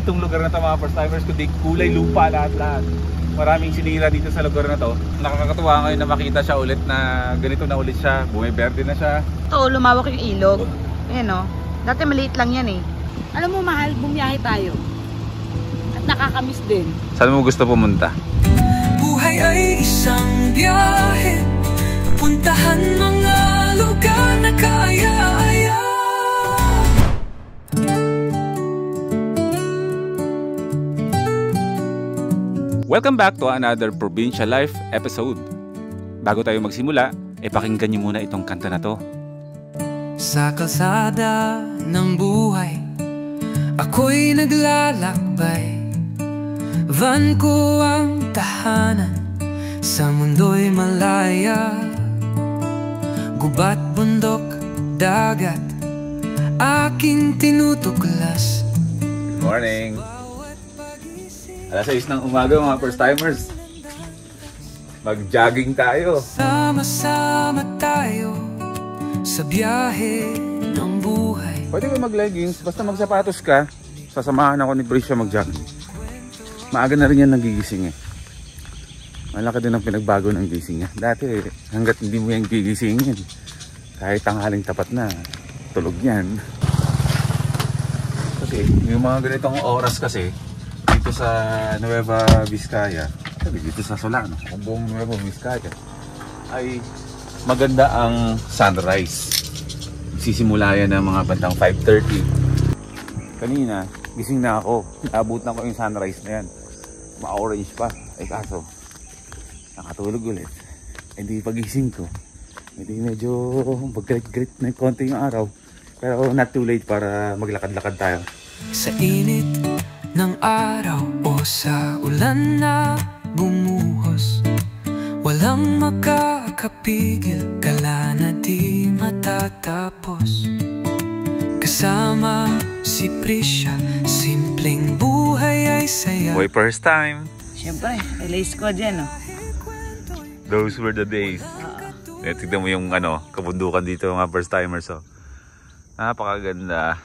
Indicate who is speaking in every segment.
Speaker 1: tong lugar na ito mga first timers, kundi kulay lupa lahat-lahat. Maraming sinira dito sa lugar na to. Nakakatuwa ngayon na makita siya ulit na ganito na ulit siya. Bumiberde na siya.
Speaker 2: Ito, lumawak yung ilog. Ayan o. Dati maliit lang yan eh. Alam mo mahal, bumiyahe tayo. At nakakamiss din.
Speaker 1: Saan mo gusto pumunta?
Speaker 3: Buhay ay isang biyahe. Puntahan mga lugar na kaya-aya.
Speaker 1: Welcome back to another Provincial Life episode. Bago tayo magsimula, pakinggan niyo muna itong kanta na to.
Speaker 3: Sa kalsada ng buhay, ako'y naglalakbay. Van ko ang tahanan, sa mundo'y malaya. Gubat, bundok, dagat, aking tinutuklas.
Speaker 1: Good morning! Alas 6 ng umaga mga first timers. Mag-jogging tayo.
Speaker 3: Sama-sama tayo sa biyahe ng buhay.
Speaker 1: Pwede ka mag-leggings, basta magsapatos ka. Sasamahan ako ni Brisha mag-jogging. Maaga na rin yan nagigising eh. Malaki din ang pinagbago ng gising niya. Dati hanggat hindi mo yan gigisingin, kahit tanghaling tapat na, tulog yan. Kasi yung mga ganitong oras kasi, dito sa Nueva Vizcaya, dito sa Solano, ang buong Nueva Vizcaya, ay maganda ang sunrise. Sisimula yan ng mga bandang 5:30. Kanina, gising na ako. Naabutan ko yung sunrise na yan. Ma-orange pa. Eh kaso, nakatulog ulit. Hindi pagising ko. Hindi medyo mag-grit-grit na konti yung araw. Pero not too late para maglakad-lakad tayo.
Speaker 3: Sa init ng araw o sa ulan na bumuhos, walang makakapigil, gala na di matatapos. Kasama si Prisha, simpleng buhay ay saya.
Speaker 1: Boy, first time.
Speaker 2: Siyempre, LA squad yan oh.
Speaker 1: Those were the days. Tignan mo yung kabundukan dito mga first timers oh. Napakaganda.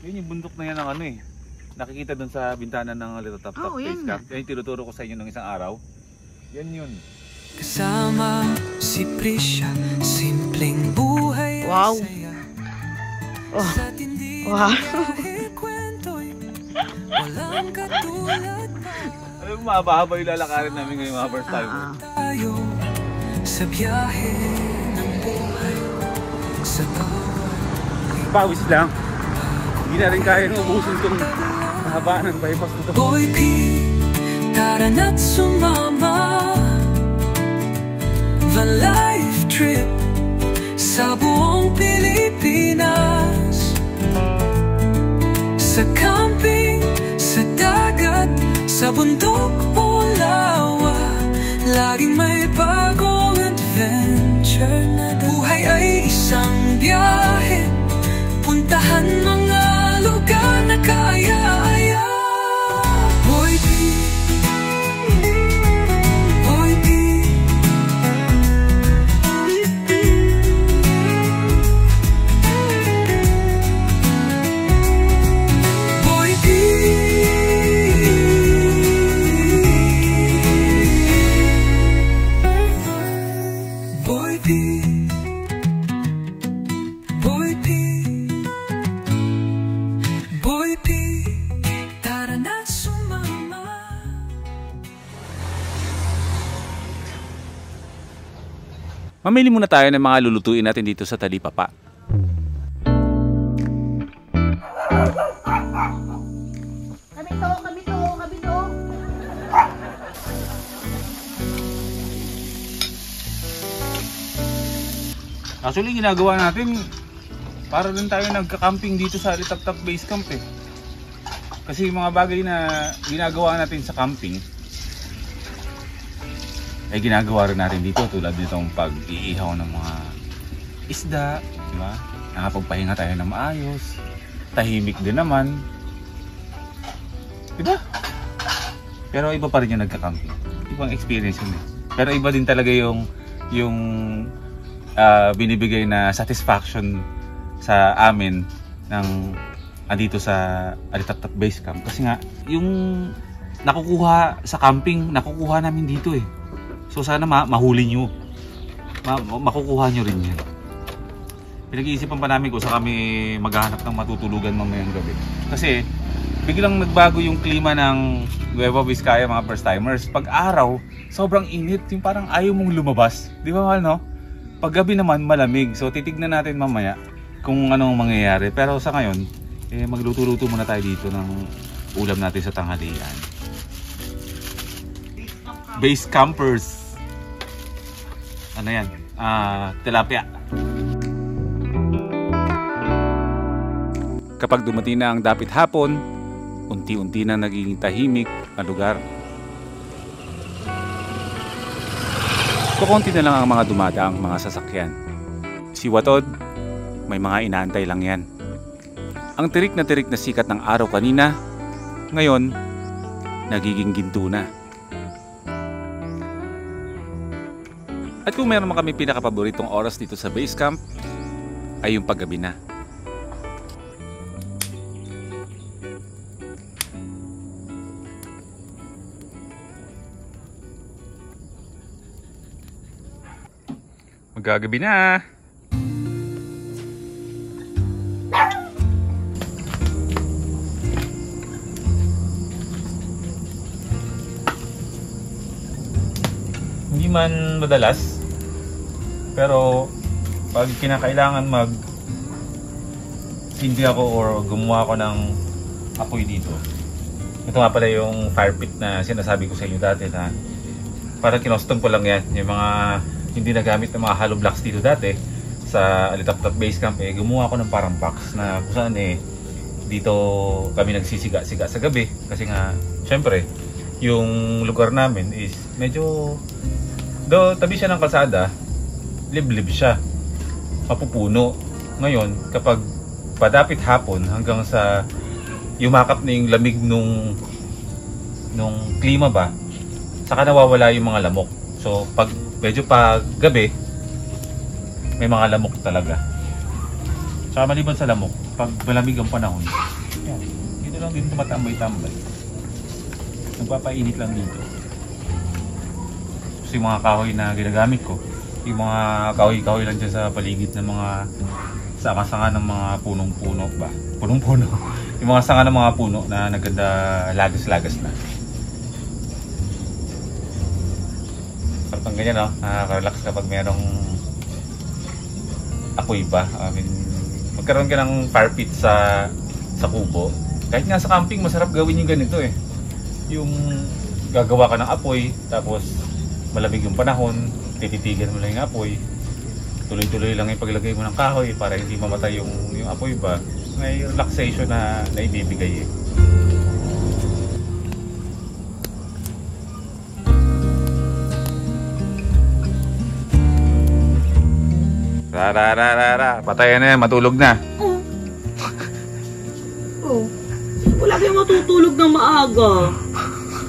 Speaker 1: Yun yung bundok na yan ng nakikita dun sa bintana ng Little Top Top Face Camp. Yan yung tinuturo ko sa inyo ng isang araw. Yan yun.
Speaker 3: Kasama si Prisha, simpleng buhay.
Speaker 2: Wow. Oh. Wow.
Speaker 1: Alam mo, mahaba-haba yung lalakarin namin ngayon mga first time.
Speaker 3: Tayo sa biyahe ng buhay. Sa
Speaker 1: pawis lang. Hindi na rin kaya nang ubusin itong mahaba ng bypass na ito.
Speaker 3: Boy P, tara na't sumama. The life trip sa buong Pilipinas. Sa camping, sa dagat, sa bundok o lawa, laging may bagong adventure na dala. Buhay ay isang biyahe. Puntahan mga lugar na kaya-aya. Boy P, Boy P, Boy P, Boy P, Boy P. Boy P, tara na sumama.
Speaker 1: Mamili muna tayo ng mga lulutuin natin dito sa Talipapa.
Speaker 2: Kami to.
Speaker 1: Actually, ginagawa natin para din tayo nagka-camping dito sa Little Top Base Camp eh. Kasi yung mga bagay na ginagawa natin sa camping ay ginagawa rin natin dito, tulad nitong pag-iihaw ng mga isda, di ba? Nakapagpahinga tayo ng maayos, tahimik din naman, di ba? Pero iba pa rin yung nagka-camping, ibang experience yun eh. Pero iba din talaga yung binibigay na satisfaction sa amin ng andito sa Alitaptap Base Camp. Kasi nga, yung nakukuha sa camping, nakukuha namin dito eh. So sana mahuli nyo. Makukuha nyo rin yan. Pinag-iisipan pa namin kung saan kami maghahanap ng matutulugan mamayang gabi. Kasi biglang nagbago yung klima ng Nueva Vizcaya, mga first timers. Pag araw, sobrang init, yung parang ayaw mong lumabas. Di ba mahal, no? Pag gabi naman, malamig. So titignan natin mamaya kung anong mangyayari. Pero sa ngayon, magluto-luto muna tayo dito ng ulam natin sa tanghalian. Base campers. Ano yan? Tilapia. Kapag dumating na ang dapit hapon, unti-unti na nagiging tahimik ang lugar. Kukunti na lang ang mga dumadaang mga sasakyan. Si Watod, may mga inaantay lang yan. Ang tirik na sikat ng araw kanina, ngayon, nagiging ginto na. At kung meron kami pinakapaboritong oras dito sa base camp, ay yung paggabi na. Magagabi na. Hindi man madalas, pero pag kinakailangan hindi ako or gumawa ako ng apoy dito. Ito nga pala yung fire pit na sinasabi ko sa inyo dati na parang kinostong ko lang yan. Yung mga hindi nagamit ng mga hollow blocks dito dati sa Alitaptap Base Camp, gumawa ako ng parang box na kung saan dito kami nagsisiga-siga sa gabi. Kasi nga, syempre, yung lugar namin is medyo tabi siya ng kalsada, liblib siya, mapupuno. Ngayon, kapag padapit hapon hanggang sa yumakap na yung lamig nung klima ba, saka nawawala yung mga lamok. So pag medyo pag gabi, may mga lamok talaga. Saka maliban sa lamok, pag malamig ang panahon, yan, dito lang din tumatambay-tambay. Nagpapainit lang dito. Kasi yung mga kahoy na ginagamit ko, yung mga kahoy-kahoy lang dyan sa paligid ng mga sanga-sanga ng mga punong-puno ba? Punong-puno. Yung mga sanga ng mga puno na naganda lagas-lagas na. Parang ganyan, no? Nakaka-relax kapag merong apoy ba. I mean, magkaroon ka ng fire pit sa kubo. Kahit nga sa camping, masarap gawin yung ganito eh. Yung gagawa ka ng apoy, tapos malamig yung panahon, tititigan mo lang yung apoy. Tuloy-tuloy lang yung paglagay mo ng kahoy para hindi mamatay yung apoy ba. May relaxation na ibibigay eh. Patayan na yan, matulog na.
Speaker 2: Oh. Wala kayong matutulog ng maaga.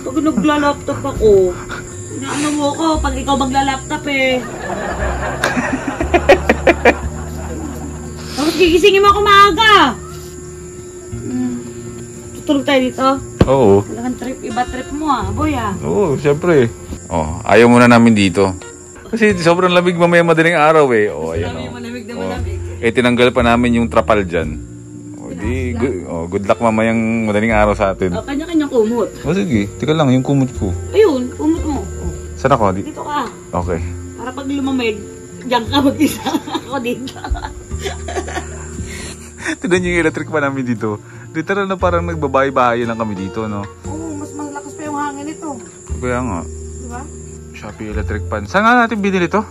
Speaker 2: Pag nagla-laptop ako, inaano mo ko pag ikaw magla-laptop eh. Tapos gigisingin mo ako maaga. Tutulog tayo dito?
Speaker 1: Oo.
Speaker 2: Wala kang trip, iba trip mo boy
Speaker 1: Oo, syempre. Oh, ayaw muna namin dito. Kasi sobrang lamig mamaya madaling araw eh. Oh, ayan oh.
Speaker 2: Malamig na malamig.
Speaker 1: Tinanggal pa namin yung trapal dyan. Good luck mamayang madaling araw sa atin.
Speaker 2: Kanya-kanyang kumot.
Speaker 1: Sige, tika lang yung kumot ko.
Speaker 2: Ayun, kumot mo.
Speaker 1: Saan ako?
Speaker 2: Dito ka.
Speaker 1: Okay.
Speaker 2: Para pag lumamig, diyan ka mag-isa. Ako dito.
Speaker 1: Tignan yung electric pa namin dito. Literal na parang nagbabahay-bahay lang kami dito, no?
Speaker 2: Oo, mas malakas pa yung hangin ito.
Speaker 1: Kaya nga.
Speaker 2: Diba?
Speaker 1: Shopee electric pan. Saan nga natin binili to?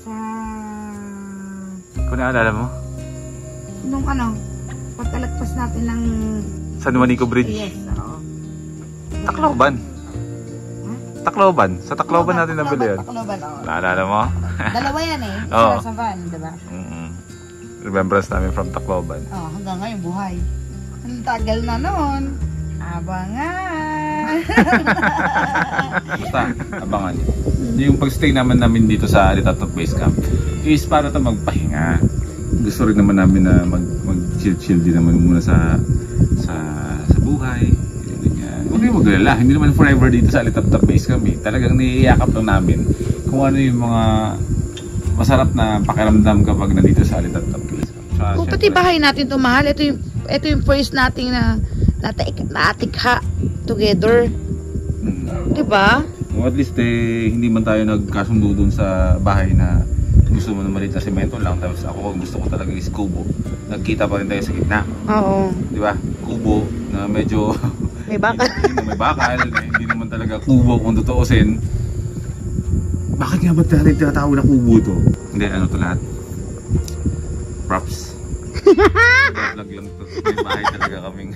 Speaker 2: Sa...
Speaker 1: Kung naalala mo?
Speaker 2: Nung pagkalagpas natin ng...
Speaker 1: San Juanico Bridge?
Speaker 2: Yes, oo.
Speaker 1: Tacloban. Tacloban. Sa Tacloban natin nabili yan.
Speaker 2: Tacloban, oo.
Speaker 1: Naalala mo?
Speaker 2: Dalawa yan eh.
Speaker 1: Oo.
Speaker 2: Sa van, diba?
Speaker 1: Remembrance namin from Tacloban.
Speaker 2: Hanggang ngayon buhay. Ang tagal na noon. Abangan.
Speaker 1: Basta, abangan. Yung pagstay namin dito sa Alitaptap Base Camp is para ito magpahinga. gusto rin naman namin na mag-chill din naman muna sa buhay. Huwag kayong maglala, hindi naman forever dito sa Alitap-Tap Base kami. Talagang niyayakap lang namin kung ano yung mga masarap na pakiramdam kapag nandito sa Alitap-Tap Base.
Speaker 4: Pati bahay natin ito, mahal. Ito yung first nating natikha together. Diba?
Speaker 1: At least hindi man tayo nagkasundo dun sa bahay na gusto mo na maliit na semento lang, tapos ako gusto ko talaga is kubo. Nagkita pa rin tayo sa gitna. Oo. Diba? Kubo na medyo
Speaker 4: may bakal.
Speaker 1: May bakal, hindi naman talaga kubo kung tutuusin. Bakit nga ba tayo tinatawag na kubo to? Hindi, ano to lahat? Props. Vlog lang to. May bahay talaga kaming.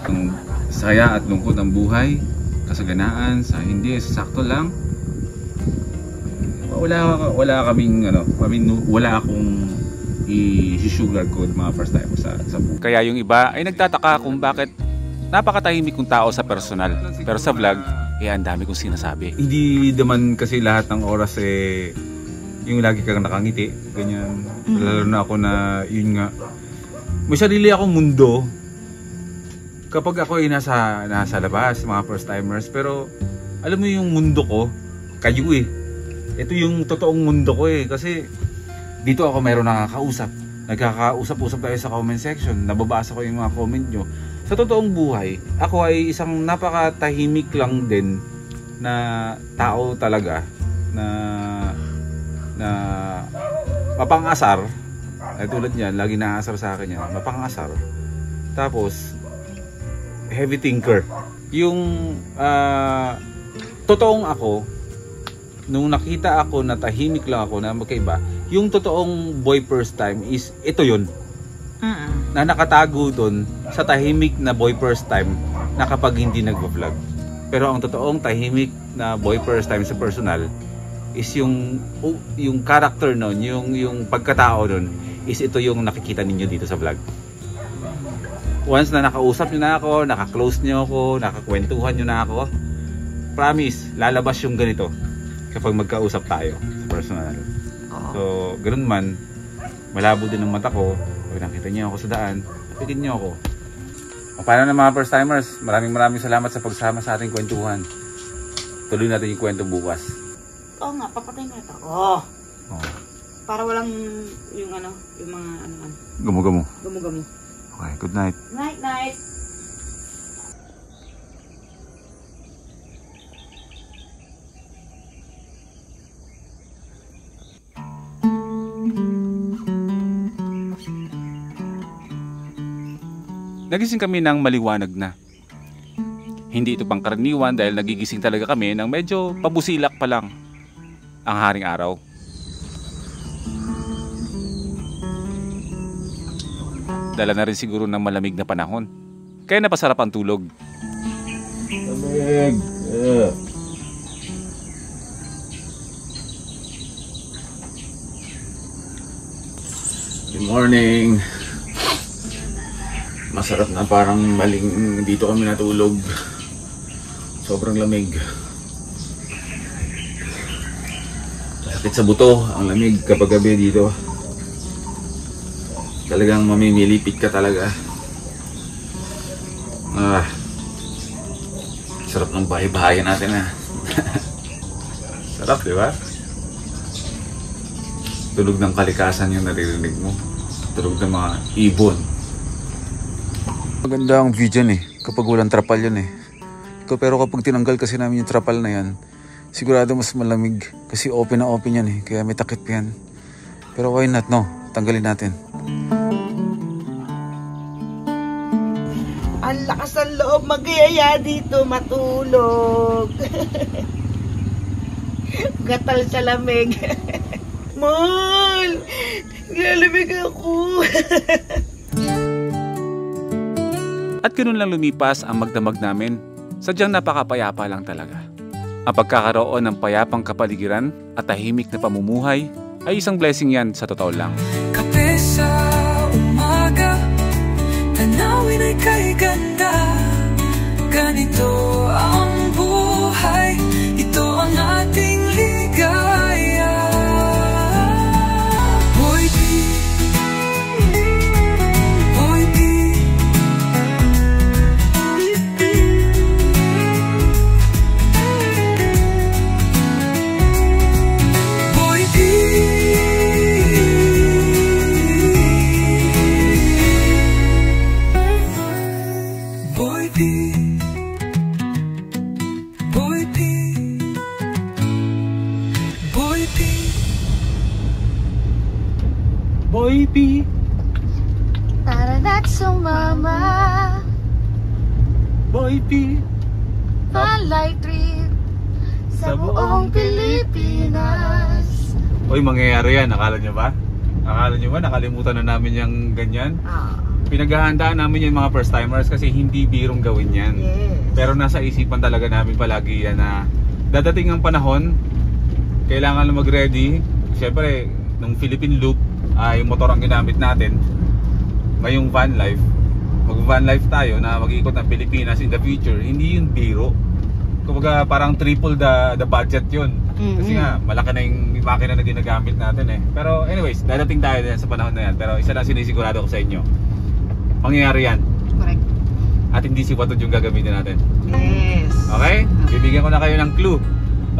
Speaker 1: Ang saya at lungkot ng buhay, kasaganaan, sa hindi, sakto lang. Wala kaming wala akong i-sugarcoat mga first time sa buhay. Kaya yung iba ay nagtataka kung bakit napakatahimik kong tao sa personal, pero sa vlog ang dami kong sinasabi. Hindi naman kasi lahat ng oras yung lagi kang nakangiti, ganyan. Lalo na ako na yun nga, may sarili akong mundo kapag ako ay nasa labas, mga first timers. Pero alam mo yung mundo ko, kayo ito yung totoong mundo ko kasi dito ako mayroon nakakausap. Nagkakausap-usap tayo sa comment section. Nababasa ko yung mga comment nyo. Sa totoong buhay, ako ay isang napakatahimik lang din na tao talaga na mapangasar. Tulad niyan, lagi naasar sa akin yan. Mapangasar. Tapos heavy thinker. Yung totoong ako, nung nakita ako na tahimik lang ako na magkaiba, yung totoong boy first time is ito yun. Na nakatago doon sa tahimik na boy first time na kapag hindi nagvo-vlog. Pero ang totoong tahimik na boy first time sa personal is yung character nun, yung pagkatao nun is ito yung nakikita ninyo dito sa vlog. Once na nakausap nyo na ako, naka-close nyo ako, nakakwentuhan nyo na ako, promise, lalabas yung ganito kapag magkausap tayo sa personal. So, ganun man, malabo din ang mata ko. Pag nakita niyo ako sa daan, tapitin niyo ako. O paano na mga first timers, maraming salamat sa pagsama sa ating kwentuhan. Tuloy natin yung kwento bukas.
Speaker 2: Oo nga, papatay na ito. Para walang yung mga
Speaker 1: Gumo-gumo.
Speaker 2: Gumo-gumo.
Speaker 1: Okay, good night.
Speaker 2: Night.
Speaker 1: Nagising kami ng maliwanag na. Hindi ito pangkaraniwan dahil nagigising talaga kami ng medyo pabusilak pa lang ang haring araw. Dala na rin siguro ng malamig na panahon. Kaya napasarap ang tulog. Lamig! Good morning! Masarap na, parang maling dito kami natulog. Sobrang lamig. Sakit sa buto ang lamig kapag gabi dito. Talagang mamimilipit ka talaga. Sarap ng bahay-bahayan natin Sarap, di ba? Tulog ng kalikasan yung naririnig mo. Tulog ng mga ibon. Maganda ang view dyan kapag walang trapal yun Pero kapag tinanggal kasi namin yung trapal na yan, sigurado mas malamig kasi open na open yan kaya may takip yan. Pero why not, no? Tanggalin natin.
Speaker 2: Ang lakas ng loob magayaya dito matulog. Gatal sa lamig. Mal! Nalamig ako.
Speaker 1: At ganun lang lumipas ang magdamag namin. Sadyang napakapayapa lang talaga. Ang pagkakaroon ng payapang kapaligiran at tahimik na pamumuhay ay isang blessing yan sa totoo lang.
Speaker 3: Kape sa umaga, tanawin ay kay ganda. Ganito ang buhay, ito ang ating ligaya.
Speaker 4: at sumama.
Speaker 1: Boy P,
Speaker 4: Panlight trip sa buong Pilipinas.
Speaker 1: Uy, mangyayari yan, akala nyo ba? Akala nyo ba, nakalimutan na namin yung ganyan? Pinaghahandaan namin yung mga first timers kasi hindi birong gawin yan.
Speaker 4: Yes.
Speaker 1: Pero nasa isipan talaga namin palagi yan na dadating ang panahon, kailangan na mag-ready. Siyempre, nung Philippine Loop, yung motor ang ginamit natin. Ngayong van life, mag-van life tayo na mag-iikot ng Pilipinas in the future. Hindi yun biro. Kumbaga parang triple the budget yun. Kasi nga, malaki na yung makina na ginagamit natin eh. Pero anyways, dadating tayo din sa panahon na yan. Pero isa lang sinisigurado ko sa inyo, mangyayari yan.
Speaker 4: Correct.
Speaker 1: At hindi si Watod yung gagamitin natin.
Speaker 4: Yes.
Speaker 1: Okay? Bibigyan ko na kayo ng clue.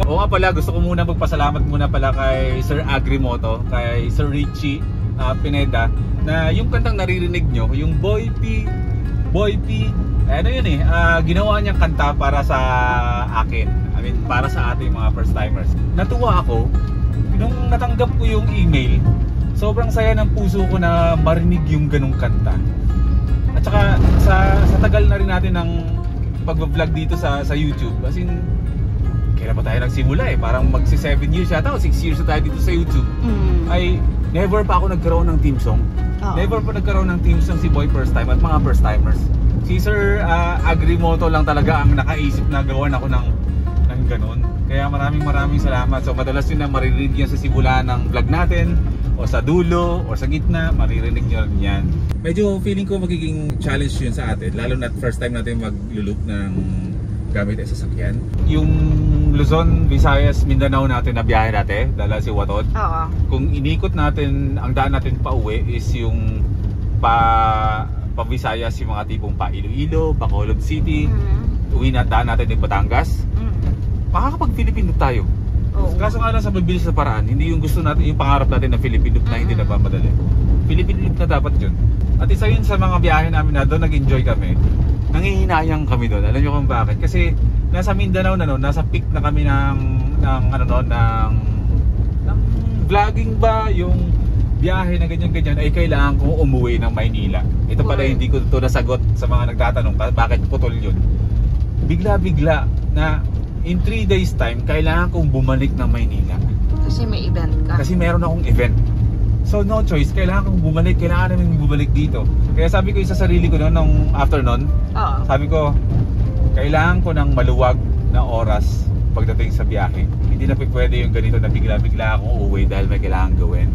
Speaker 1: Oo nga pala, gusto ko muna magpasalamat muna pala kay Sir Agrimoto, kay Sir Richie Pineda, na yung kantang naririnig nyo, yung Boy P, ano yun eh, ginawa niyang kanta para sa akin. I mean, para sa ating mga first timers. Natuwa ako, nung natanggap ko yung email, sobrang saya ng puso ko na marinig yung ganung kanta. At saka sa tagal na rin natin ng pag-vlog dito sa YouTube, as in, kailan pa tayo nagsimula eh, parang magsi 7 years yata o 6 years na tayo dito sa YouTube, ay never pa ako nagkaroon ng team song. Never pa nagkaroon ng team song si Boy First Time at mga first timers. Si Sir Agrimoto lang talaga ang nakaisip na gawan ako ng ganun. Kaya maraming salamat. So madalas yun na maririnig yan sa simula ng vlog natin, o sa dulo, o sa gitna, maririnig nyo rin yan. Medyo feeling ko magiging challenge yun sa atin, lalo na first time natin mag-loop ng gamit ay sasakyan. Yung Luzon, Visayas, Mindanao natin na biyahe natin, dala si Watod.
Speaker 4: Oo.
Speaker 1: Kung inikot natin, ang daan natin pa uwi is yung pa Visayas, yung mga tipong pa Iloilo, pa Bacolod City. Uwi na daan natin yung Batangas. Makakapag-Philippine Loop tayo. Kaso nga lang sa mabilis na paraan, hindi yung gusto natin, yung pangarap natin na Philippine Loop na hindi na ba madali. Philippine Loop na dapat yun. At isa yun sa mga biyahe namin na doon nag-enjoy kami. Nangihinayang kami doon. Alam nyo kung bakit? Kasi nasa Mindanao na noon, nasa peak na kami ng vlogging ba, yung biyahe na ganyan-ganyan ay kailangan kong umuwi ng Maynila. Ito pala hindi ko ito nasagot sa mga nagtatanong bakit putol yun. Bigla-bigla na in 3 days time, kailangan kong bumalik ng Maynila.
Speaker 4: Kasi may event ka.
Speaker 1: Kasi meron akong event. So no choice, kailangan kong bumalik, kailangan namin bumalik dito. Kaya sabi ko sa sarili ko noon, nung after noon, sabi ko, kailangan ko ng maluwag na oras pagdating sa biyahe. Hindi na pwede yung ganito na bigla-bigla akong uuwi dahil may kailangan gawin.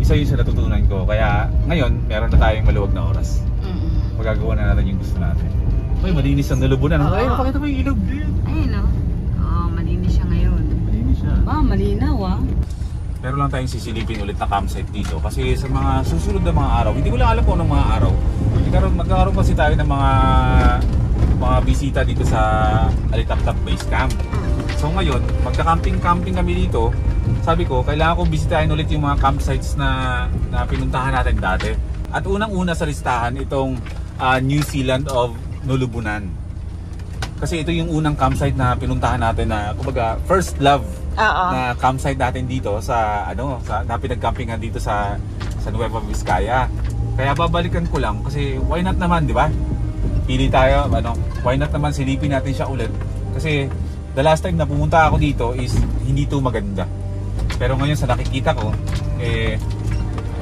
Speaker 1: Isa yun sa natutunan ko. Kaya ngayon, meron na tayong maluwag na oras. Magagawa na natin yung gusto natin. Ay, malinis ang nalubunan. Ay, napakita mo yung ilog.
Speaker 2: Ayun o. Malinis siya ngayon.
Speaker 1: Malinis siya.
Speaker 2: Malinaw
Speaker 1: Meron lang tayong sisilipin ulit na campsite dito. Kasi sa mga susunod na mga araw, hindi ko lang alam kung anong mga araw. Magkakaroon kasi tayo ng mga bisita dito sa Alitaptap Base Camp. So ngayon, magka-camping kami dito. Sabi ko, kailangan kong bisitahin ulit yung mga campsites na pinuntahan natin dati. At unang-una sa listahan itong New Zealand of Nulubunan. Kasi ito yung unang campsite na pinuntahan natin na kumbaga first love na campsite natin dito sa na pinag-campingan dito sa Nueva Vizcaya. Kaya babalikan ko lang kasi why not naman, di ba? Pili tayo, why not naman silipin natin siya ulit. Kasi the last time na pumunta ako dito is hindi to maganda. Pero ngayon sa nakikita ko,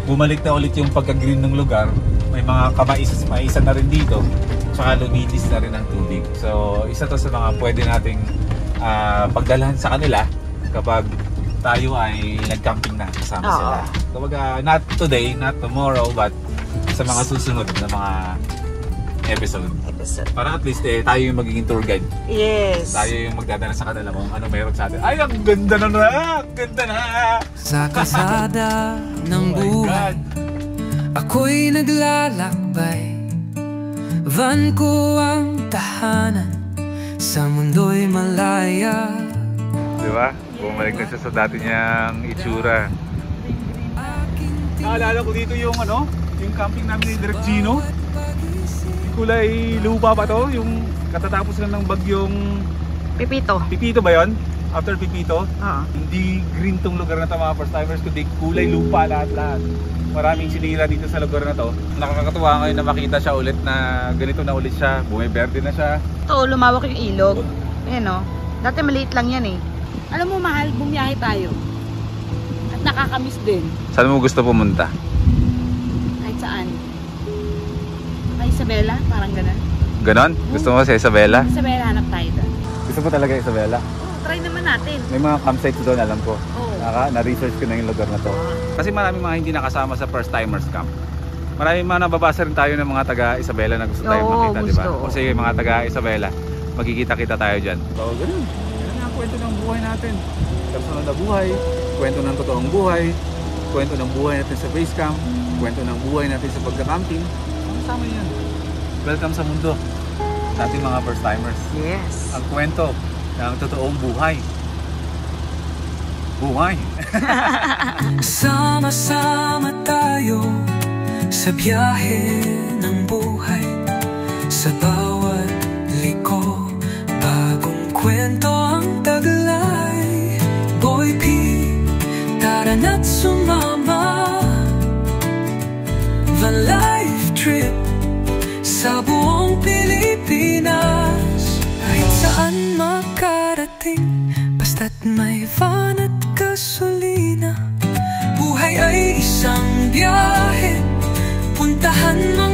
Speaker 1: bumalik na ulit yung pagka-green ng lugar. May mga kamaisan na rin dito. Tsaka luminis na rin ang tubig. So isa to sa mga pwede nating pagdalhan sa kanila kapag tayo ay nag-camping na kasama sila. Kumbaga, not today, not tomorrow, but sa mga susunod na mga episode. Para at least tayo yung magiging tour guide.
Speaker 4: Yes.
Speaker 1: Tayo yung magdadala sa kanila kung ano meron sa atin. Ay, ang ganda na! Ganda na!
Speaker 3: Sa kasada ng buhay, ako'y naglalakbay. Van ko ang tahanan, sa mundo'y malaya.
Speaker 1: Diba? Bumalik na siya sa dati niyang itsura. Naalala ko dito yung yung camping namin ni Direk Gino. Yung kulay lupa pa to, yung katatapos lang ng bagyong
Speaker 4: Pipito.
Speaker 1: Pipito ba yun? after Pipito, hindi green tong lugar na to mga first timers, kundi kulay lupa lahat-lahat. Maraming sinira dito sa lugar na to. Nakakatuwa ngayon na makita siya ulit na ganito na ulit siya, bumiberde na siya.
Speaker 2: Ito, lumawak yung ilog. Ayan o. Dati maliit lang yan eh. Alam mo mahal, bumiyahe tayo. At nakakamiss din.
Speaker 1: Saan mo gusto pumunta?
Speaker 2: Kahit saan. Kay Isabela, parang gano'n.
Speaker 1: Ganon? Gusto mo sa Isabela?
Speaker 2: Isabela, hanap tayo doon.
Speaker 1: Gusto mo talaga Isabela?
Speaker 2: Try naman natin.
Speaker 1: May mga campsites doon, alam ko.
Speaker 2: Oo.
Speaker 1: Na-research ko na yung lugar na to. Kasi maraming mga hindi nakasama sa first timers camp. Maraming mga nababasa rin tayo ng mga taga Isabela na gusto tayo makita, di ba? Kasi mga taga Isabela, magkikita-kita tayo dyan. So, ganun. Yan ang kwento ng buhay natin. Personal na buhay, kwento ng totoong buhay, kwento ng buhay natin sa base camp, kwento ng buhay natin sa pagka-camping. Kasama yan. Welcome sa mundo sa ating mga first timers.
Speaker 2: Yes.
Speaker 1: Ang kwento ng totoong buhay. Buhay.
Speaker 3: Sama-sama tayo sa biyahe ng buhay. Sa bawat liko, bagong kwento ang taglay. Boy P, tara na't sumama. The life trip sa buong Pilipinas. Kahit saan makarating, basta't may van at gasolina. Buhay ay isang biyahe, puntahan mo